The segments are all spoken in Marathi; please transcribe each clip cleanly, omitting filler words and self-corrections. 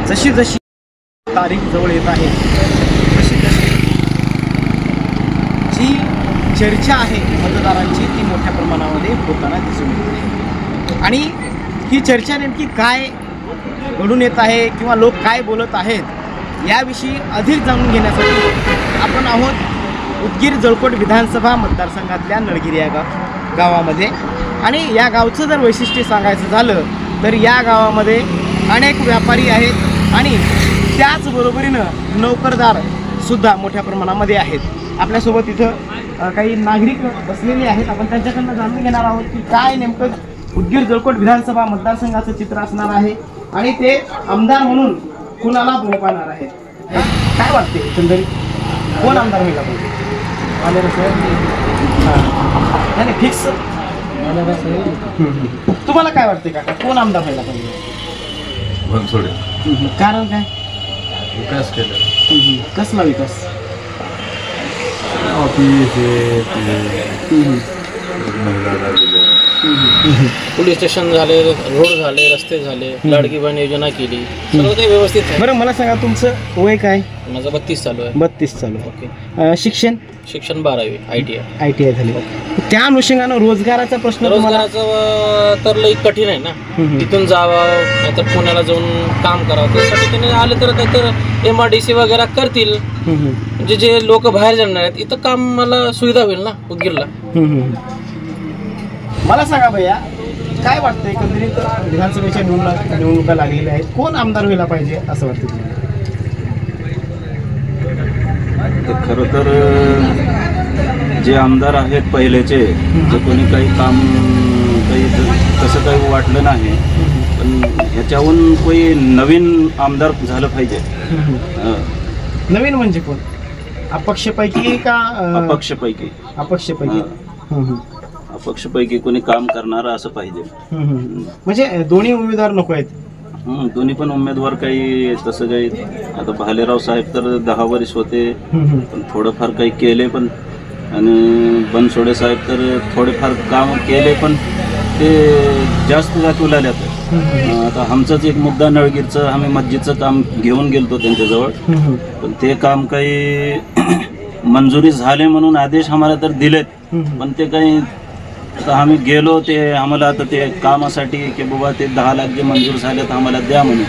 जशी जशी तारीख जवळ येत आहे तशी तशी जी चर्चा आहे मतदारांची ती मोठ्या प्रमाणामध्ये होताना दिसून येत आहे. आणि ही चर्चा नेमकी काय घडून येत आहे किंवा लोक काय बोलत आहेत याविषयी अधिक जाणून घेण्यासाठी आपण आहोत उदगीर जळकोट विधानसभा मतदारसंघातल्या नळगिरी या गावामध्ये. आणि या गावचं जर वैशिष्ट्य सांगायचं झालं तर या गावामध्ये अनेक व्यापारी आहेत आणि त्याचबरोबरीनं नोकरदारसुद्धा मोठ्या प्रमाणामध्ये आहेत. आपल्यासोबत इथं काही नागरिक बसलेले आहेत. आपण त्यांच्याकडनं जाणून घेणार आहोत की काय नेमकं उदगीर जळकोट विधानसभा मतदारसंघाचं चित्र असणार आहे आणि ते आमदार म्हणून कुणाला पाहणार आहेत. काय वाटते एकंदरीत कोण आमदार व्हायला पाहिजे? नाही फिक्स. तुम्हाला काय वाटते काका कोण आमदार व्हायला पाहिजे? बनसोडे. कारण काय? विकास केला. कसला विकास? ऑफिस पोलीस स्टेशन झाले, रोड झाले, रस्ते झाले, लाडकी बहीण योजना केली, सगळं काही व्यवस्थित आहे. बरं मला सांगा तुमचं वय काय? माझं 32 चालू आहे. 32 चालू आहे. ओके. शिक्षण? शिक्षण 12वी ITI. ITI झाले. त्या अनुषंगानं रोजगाराचा प्रश्न रोजगाराचं तर लई कठीण आहे ना. तिथून जावं नाहीतर पुण्याला जाऊन काम करावं. त्यासाठी त्याने आले तर काहीतरी MRDC वगैरे करतील. म्हणजे जे लोक बाहेर जाणार आहेत इथं कामाला सुविधा होईल ना उदगीरला. मला सांगा भैया काय वाटतं एकंदरीत विधानसभेच्या निवडणुका लागलेल्या आहेत कोण आमदार व्हायला पाहिजे असं वाटतं तुम्हाला? खरं तर जे आमदार आहेत पहिलेचे जे कोणी काही काम काही तसं काही वाटलं नाही पण ह्याच्याहून कोणी नवीन आमदार झालं पाहिजे. नवीन म्हणजे कोण? अपक्षपैकी का? अपक्षपैकी. अपक्षपैकी. अपक्षपैकी कोणी काम करणारं असं पाहिजे. म्हणजे दोन्ही उमेदवार नको आहेत? दोन्ही पण उमेदवार काही तसं काही आता भालेराव साहेब तर 10 वर्ष होते पण थोडंफार काही केले पण आणि बनसोडे साहेब तर थोडेफार काम केले पण ते जास्त दाखवलेल्यात. आता आमचाच एक मुद्दा नळगीरचं आम्ही मस्जिदचं काम घेऊन गेलतो त्यांच्याजवळ पण ते काम काही मंजुरी झाले म्हणून आदेश आम्हाला तर दिलेत पण ते काही आता आम्ही गेलो ते आम्हाला आता ते कामासाठी की बाबा ते 10 लाख जे मंजूर झालेत आम्हाला द्या म्हणून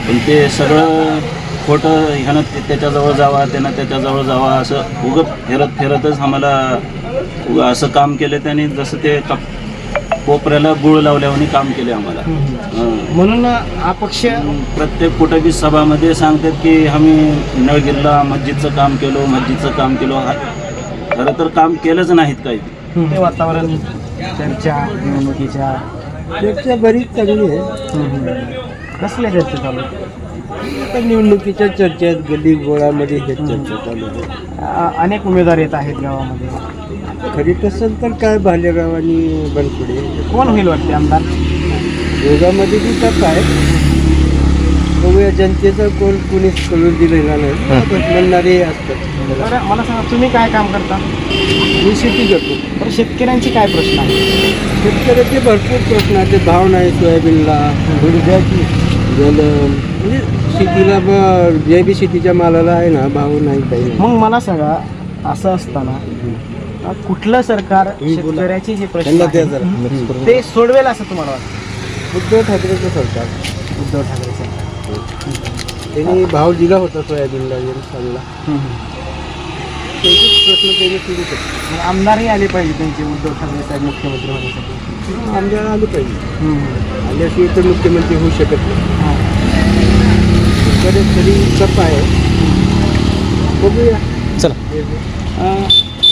पण ते सगळं खोटं ह्यानं त्याच्याजवळ जावा त्यानं त्याच्याजवळ जावा असं उगं फिरतच आम्हाला असं काम केलं त्यांनी जसं ते कोपऱ्याला गुळ लावल्याने काम केले आम्हाला. म्हणून अपक्ष प्रत्येक कुठं बी सभामध्ये सांगतात की आम्ही नळगिरला मस्जिदचं काम काम केलो. खरं तर काम केलंच नाहीत काही. ते वातावरण चर्चा निवडणुकीच्या चर्चा बरीच चांगली आहे. कसल्या चर्चा चालू? आता निवडणुकीच्या चर्चा आहेत गल्ली गोळामध्ये हे चर्चा चालू आहे. अनेक उमेदवार येत आहेत गावामध्ये. खरी तसं तर काय भालेराव आणि बनसोडे कोण होईल वाटते आमदार? दोघांमध्ये बी तप आहे. बघूया जनतेचं कोण कुणीच कळून दिलेला नाही म्हणणारे असतात. बरं मला सांगा तुम्ही काय काम करता? मी शेती करतो. तर शेतकऱ्यांचे काय प्रश्न आहेत? शेतकऱ्याचे भरपूर प्रश्न आहेत. ते भाव नाही सोयाबीनला दुधाची झालं म्हणजे शेतीला जे बी शेतीच्या मालाला आहे ना भाव नाही काही. मग मला सांगा असं असताना कुठलं सरकार शेतकऱ्याचे जे प्रश्न आहेत ते सोडवेल असं तुम्हाला वाटतं? उद्धव ठाकरेचं सरकार. उद्धव ठाकरे सरकार त्यांनी भाव दिला होता सोयाबीनला चांगला. त्यांचे प्रश्न त्यांनी सुरू करतो. आमदारही आले पाहिजे त्यांचे उद्धव ठाकरे साहेब मुख्यमंत्री होण्यासाठी. आमदार आले पाहिजे. आल्याशिवाय तर मुख्यमंत्री होऊ शकत नाही. तरी तप आहे. बघूया चला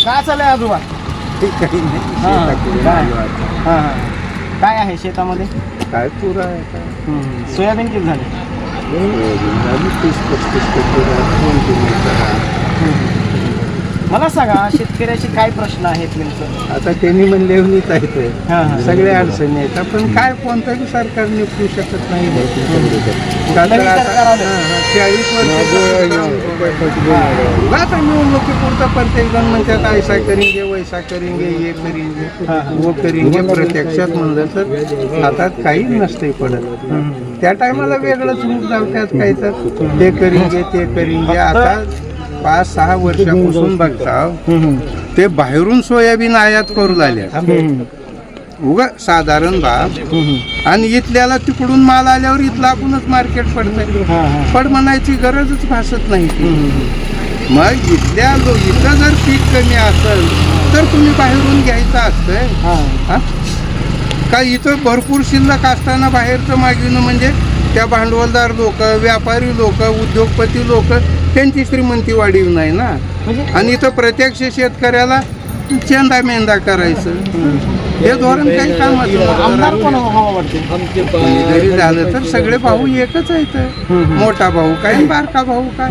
काय चालू आहे आजोबा? काय आहे शेतामध्ये? काय पूर आहे. सोयाबीन किती झाले? 30-35 टक्के. मला सांगा शेतकऱ्याचे काय प्रश्न आहेत नेमकं? आता त्यांनी म्हणलेवणीच आहे ते हां हां सगळे अडचणी आहेत पण काय कोणतंही सरकार निपटू शकत नाही का तर नवीन सरकार आलं. 40 वर्ष आता निवडणुकीपुरता प्रत्येक जण म्हणतात ऐसा करेंगे वैसा करेंगे ये करेंगे वो करेंगे प्रत्यक्षात म्हणलं तर हातात काही नसते पडत त्या टायमाला वेगळंच रूप लावतात काही तर ते करेंगे ते करेंगे आता 5-6 वर्षापासून बघता ते बाहेरून सोयाबीन आयात करू लागल्या उगा साधारण भाव आणि इथल्याला तिकडून माल आल्यावर इथला आपणच मार्केट पडतंय पण म्हणायची गरजच भासत नाही मग इथं जर पीक कमी असेल तर तुम्ही बाहेरून घ्यायचं असतंय का इथं भरपूर शिल्लक असताना बाहेरचं मागवणं म्हणजे त्या भांडवलदार लोक व्यापारी लोक उद्योगपती लोक त्यांची श्रीमंती वाढीव नाही ना आणि इथं प्रत्यक्ष शेतकऱ्याला चेंदा मेंदा करायचं हे धोरण काही कामाचं आमदार कोण व्हावं वाटते? जरी झालं तर सगळे भाऊ एकच आहेत मोठा भाऊ काय बारका भाऊ काय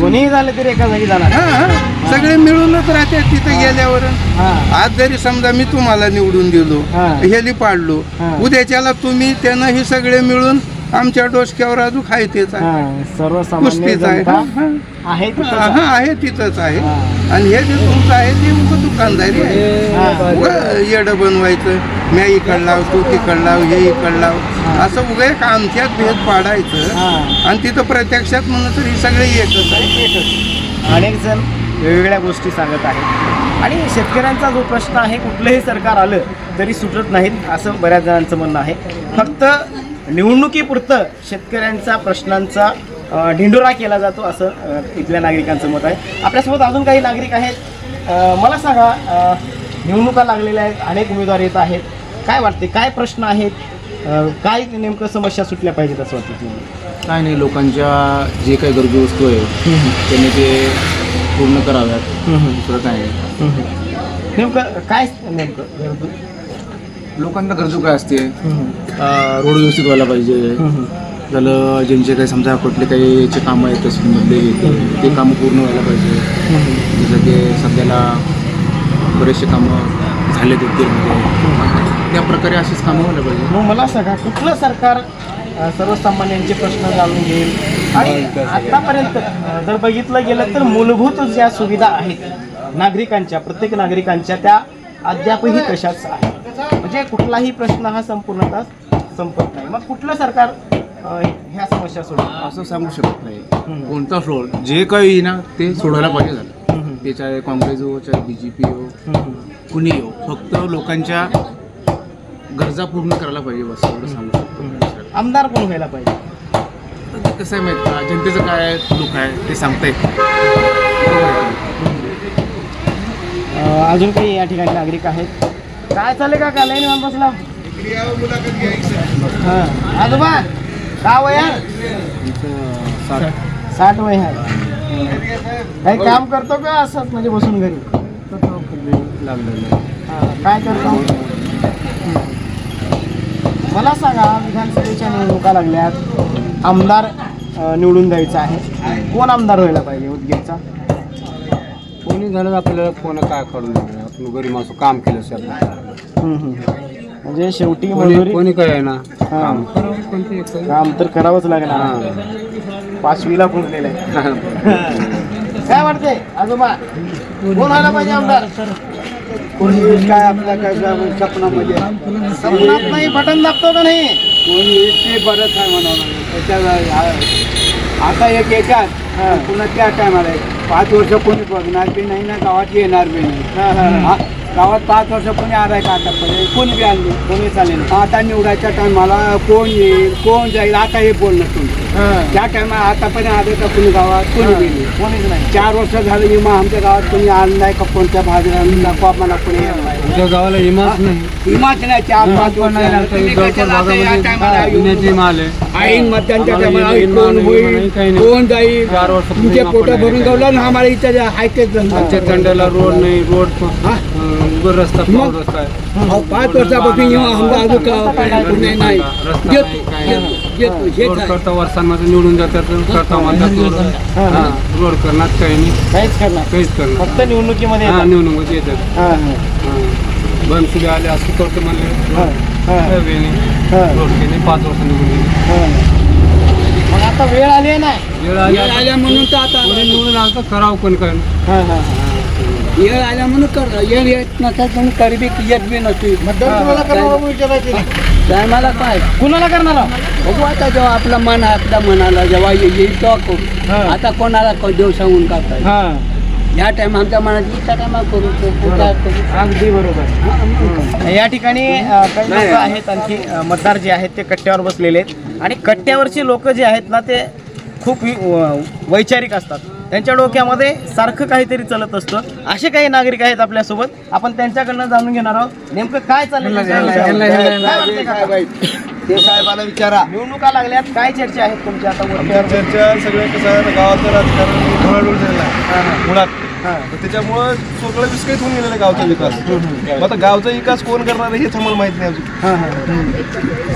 कोणीही झालं तरी एका जागी जाणार. सगळे मिळूनच राहते तिथे गेल्यावर आज जरी समजा मी तुम्हाला निवडून दिलो हेली पाडलो उद्याच्याला तुम्ही त्यानं हे सगळे मिळून आमच्या डोसक्यावर अजून आहे तेच सर्वसामान्य आहे तिथंच आहे आणि हे जे तुमचं आहे ते उगं दुकानदारी आहे येडं बनवायचं म्या इकडं लाव तू तिकडं लाव हे इकडं लाव असं उगं एक आमच्यात भेद पाडायचं आणि तिथं प्रत्यक्षात म्हणलं तर हे सगळे एकच आहे. अनेक जण वेगवेगळ्या गोष्टी सांगत आहेत आणि शेतकऱ्यांचा जो प्रश्न आहे कुठलंही सरकार आलं तरी सुटत नाहीत असं बऱ्याच जणांचं म्हणणं आहे. फक्त निवडणुकीपुरतं शेतकऱ्यांचा प्रश्नांचा ढिंडोरा केला जातो असं इथल्या नागरिकांचं मत आहे. आपल्यासोबत अजून काही नागरिक आहेत. मला सांगा निवडणुका लागलेल्या आहेत अनेक उमेदवार येत आहेत काय वाटते काय प्रश्न आहेत काय नेमकं समस्या सुटल्या पाहिजेत असं वाटतं तुम्हाला? काय नाही लोकांच्या जे काही गरजू वस्तू आहे त्यांनी ते पूर्ण कराव्यात दुसरं काय नाही. नेमकं काय नेमकं लोकांना गरजू काय असते रोड व्यवस्थित व्हायला पाहिजे झालं ज्यांचे काही समजा कुठले काही याचे कामं आहेत तहसीलमधले ते कामं पूर्ण व्हायला पाहिजे जसं की सध्याला बरेचसे कामं झाले ते त्या प्रकारे अशीच कामं व्हायला पाहिजे. मग मला सांगा कुठलं सरकार सर्वसामान्यांचे प्रश्न जाणून घेईल आणि आतापर्यंत जर बघितलं गेलं तर मूलभूत ज्या सुविधा आहेत नागरिकांच्या प्रत्येक नागरिकांच्या त्या अद्यापही तशाच आहेत म्हणजे कुठलाही प्रश्न हा संपूर्णतः संपत नाही. मग कुठलं सरकार ह्या समस्या सोडवणार असं सांगू शकत नाही कोणता सोड जे काही ना ते सोडायला पाहिजे झालं ते चाहे काँग्रेस हो चाहे BJP हो कुणी हो फक्त लोकांच्या गरजा पूर्ण करायला पाहिजे बस एवढं सांगू शकतो. आमदार कोण व्हायला पाहिजे? कसं आहे माहीत का जनतेचं काय दुःख आहे ते सांगता येत. अजून काही या ठिकाणी नागरिक आहेत काय चालले का काय नाही बसला आजोबा का वय 60 वय आहे काही काम करतो का असंच म्हणजे बसून घरी काय करतो? मला सांगा विधानसभेच्या निवडणुका लागल्यात आमदार निवडून द्यायचा आहे कोण आमदार व्हायला पाहिजे उदगीरचा? कोणी झालं आपल्याला कोण काय करून देणार आपण गरीब माणसं काम केलं सर म्हणजे शेवटी मजुरी कोणी काय आहे ना काम तर करावंच लागणार 5वीला पोहोचलेलं आहे. काय वाटतंय आजोबा कोण व्हायला पाहिजे आमदार? कोणी काय आपल्या काय सपनामध्ये सपनात नाही बटन दाबतो का नाही कोणी ते बरंच आहे म्हणावं त्याच्या आता एक याच्यात पुन्हा त्या टायमाला 5 वर्ष कोणी बघणार बी नाही ना गावात येणार बी नाही गावात 5 वर्ष कोणी आलाय का आतापर्यंत कोणी बी आणले कोणी चालेल आता निवडायच्या टायमाला कोण येईल कोण जाईल आता हे बोलणं तुमचं त्या टायमाला आतापर्यंत आले का कोणी गावात कोणी बी नाही कोणीच नाही 4 वर्ष झालं विमा आमच्या गावात कोणी आणलं नाही का कोणत्या भाजरा दाखवा मला कोणी आमच्या गावाला विमाच नाही विमाच नाही 4-5 वर्ष ऐन मतदानच्या टायमाला कोण होईल कोण जाईल तुमचे पोटं भरून गावला ना आम्हाला इथं हायटेच चंड्याला रोड नाही रोड रस्ता रस्ता 5 वर्षापासून आमचा अजून नाही रोड करता वर्षांमध्ये निवडून जातात करता म्हणतात रोड करणार काही नाही काहीच करणार फक्त निवडणुकीमध्ये हा येतात. निवडणुकीत येतात बंद सुद्धा आले असं करतो म्हणले रोड केले 5 वर्ष निवडून गेले मग आता वेळ आली आहे ना. वेळ आल्या म्हणून तर आता निवडून आलं तर करावं कोण काय येळ आल्या म्हणून कर येळ येत नसतात म्हणून करबी येत बी नसते मतदान कुणाला करणार म्हणून विचारायचे. टायमाला काय कुणाला करणार आहो? बघू आता जेव्हा आपला मन आपल्या मनाला जेव्हा येईल तेव्हा करू आता कोणाला देव सांगून करताय या टाइम आमच्या मनात त्या टायमाला करू अगदी बरोबर. या ठिकाणी काही लोक आहेत आणखी मतदार जे आहेत ते कट्ट्यावर बसलेले आहेत आणि कट्ट्यावरचे लोक जे आहेत ना ते खूप वैचारिक असतात. त्यांच्या डोक्यामध्ये सारखं काहीतरी चालत असतं. असे काही नागरिक आहेत आपल्यासोबत. आपण त्यांच्याकडनं जाणून घेणार आहोत नेमकं काय चाललंय. ते साहेबाला विचारा. निवडणुका लागल्यात, काय चर्चा आहेत तुमच्या आता वरच्यावर? चर्चा सगळं कसं गावाचं राजकारण ढवळाढवळ झालेलं आहे मुळात. तर त्याच्यामुळं सगळं विस्कळीत होऊन गेलेलं गावचा विकास. आता गावचा विकास कोण करणार आहे हेच आम्हाला माहित नाही अजून.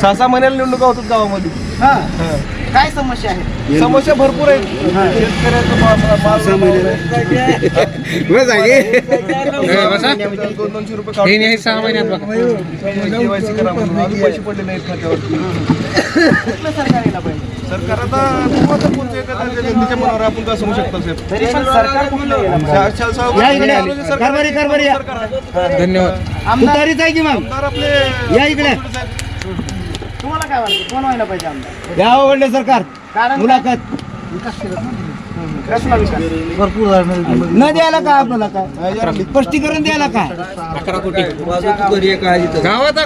6 महिन्याला निवडणुका होतात गावामध्ये. काय समस्या आहेत? समस्या भरपूर आहेत. शेतकऱ्याचं 200-200 रुपये 6 महिन्यात केवायसी करा म्हणून अजून पैसे पडले नाहीत खात्यावरती. कुठलं सरकार यायला पाहिजे? सरकार आता कोणत्या जनतेच्या मनावर आपण काय सांगू शकतो साहेब. तरी पण सरकार कुठलं यायला पाहिजे? धन्यवाद. आमदार आपले या इकडे. तुम्हाला काय वाटतं कोण व्हायला पाहिजे आमदार? यावं सरकार कारण मुलाखत कसला विकास? न द्यायला काय आपल्याला काय स्पष्टीकरण द्यायला काय गावात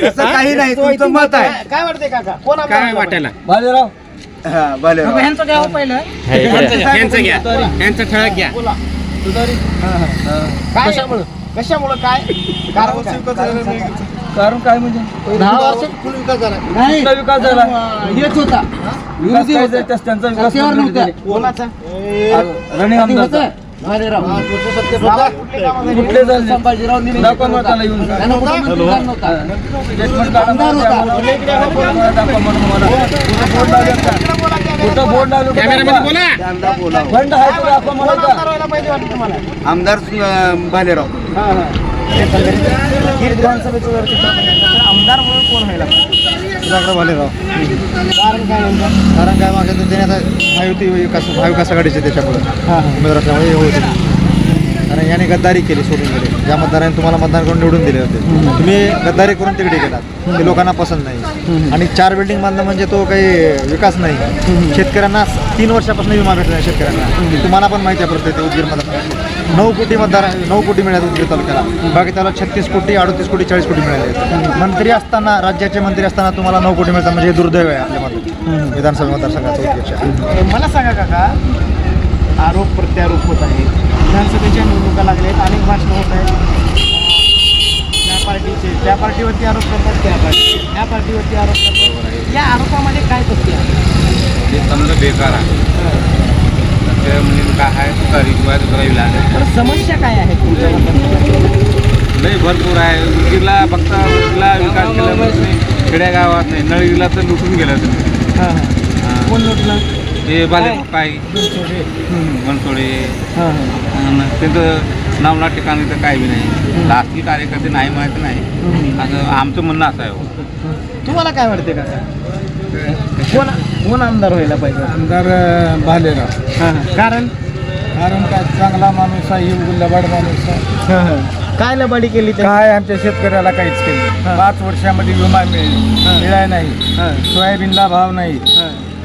तसं काही नाही तुमचं मत आहे काय वाटतंय काका कोण आमदार वाटायला? भालेराव ह्यांचं घ्यावं पहिलं. यांचा ठळक घ्या. बोला. काय कशामुळं काय कारण काय? कारण काय म्हणजे 10 वर्षात फुल विकास झाला. नाही विकास झाला हेच होता विरोधी होते त्यांचा विकास नव्हता कोणाचा? रणी आमदार भालेराव कुठले झाले संभाजीराव दाखवण्याला येऊन त्यांना कुठं मंत्री नव्हता स्टेटमेंट आमदार होता बोर्ड लावलं फंड आहे तो दाखवा मला आमदार व्हायला पाहिजे वाटतं तुम्हाला? आमदार भालेराव. गीर विधानसभेचं जर चित्र बघितलं तर आमदार म्हणून कोण व्हायला पाहिजे? सुधाकर भालेराव. कारण काय म्हणतात? कारण काय मागे त्याने आता महाविकास आघाडीचे त्याच्यामुळे उमेदवार असल्यामुळे हे होते. कारण याने गद्दारी केली सोडून गेले. ज्या मतदारांनी तुम्हाला मतदान करून निवडून दिले होते तुम्ही गद्दारी करून तिकडे गेलात. ते लोकांना पसंत नाही. आणि 4 बिल्डिंग बांधणं म्हणजे तो काही विकास नाही. शेतकऱ्यांना 3 वर्षापासून विमा भेटला नाही शेतकऱ्यांना. तुम्हाला पण माहिती आहे प्रत्येक उदगीरमध्ये 9 कोटी मतदार 9 कोटी मिळाले उदगीर तालुक्याला. बाकी त्याला 36 कोटी 38 कोटी 40 कोटी मिळाले. मंत्री असताना राज्याचे मंत्री असताना तुम्हाला 9 कोटी मिळतात म्हणजे दुर्दैव आहे आपल्यामध्ये विधानसभा मतदारसंघाचं उदगीरच्या. मला सांगा काका, आरोप प्रत्यारोप होत आहे. विधानसभेच्या निवडणुका लागल्या आहेत, अनेक भाषणं होत आहेत. त्या पार्टीचे त्या पार्टीवरती आरोप करतात, त्या पार्टीवरती आरोप करतात. या आरोपामध्ये काय तथ्य आहे? ते समजा बेकार आहे ते म्हणजे काय आहे दुसरा तर समस्या काय आहेत तुमच्या मतदारसंघात? लई भरपूर आहे. उदगीरला फक्त उदगीरला विकास केला नाही, खेड्यागावात नाही. नळीला तर लुटून गेलं तुम्ही. कोण लुटलं? ते बाले काय बनसोडे त्यांचं नावला ठिकाणी तर काही बी नाही. राजकीय कार्यकर्ते नाही माहिती नाही असं आमचं म्हणणं असं आहे. तुम्हाला काय वाटते काका? कोण आमदार व्हायला पाहिजे? आमदार भालेराव. कारण काय चांगला माणूस आहे, लबाड माणूस आहे. काय लबाडी केली ते? काय आमच्या शेतकऱ्याला काहीच केलं. 5 वर्षामध्ये विमा मिळाला नाही, सोयाबीनला भाव नाही.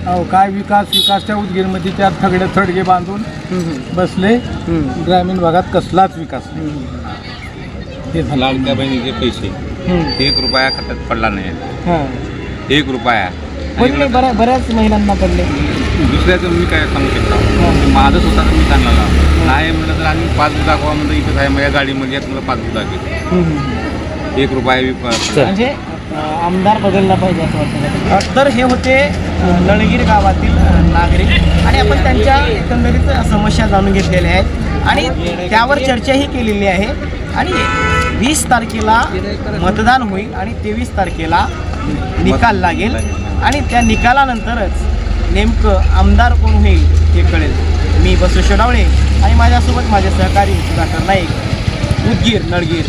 अहो काय विकासच्या उदगीरमध्ये त्या थडगे बांधून बसले. ग्रामीण भागात कसलाच विकास नाही. लाडक्या बहिणीचे पैसे 1 रुपया खात्यात पडला नाही. 1 रुपया पडले, बऱ्याच महिलांना पडले. दुसऱ्याचं मी काय सांगू शकतो. माझं स्वतःचं मी सांगला नाही म्हणलं तर आम्ही 5 दाखवा म्हणलं इथं आहे माझ्या गाडीमध्ये मला 5 दाखवे 1 रुपया म्हणजे आमदार बदलला पाहिजे असं वाटतं. तर हे होते नळगीर गावातील नागरिक आणि आपण त्यांच्या एकंदरीत समस्या जाणून घेतलेल्या आहेत आणि त्यावर चर्चाही केलेली आहे. आणि 20 तारखेला मतदान होईल आणि 23 तारखेला निकाल लागेल आणि त्या निकालानंतरच नेमकं आमदार कोण होईल हे कळेल. मी बसवेश्वर डावळे आणि माझ्यासोबत माझे सहकारी सुधाकर नाईक, उदगीर, नळगीर.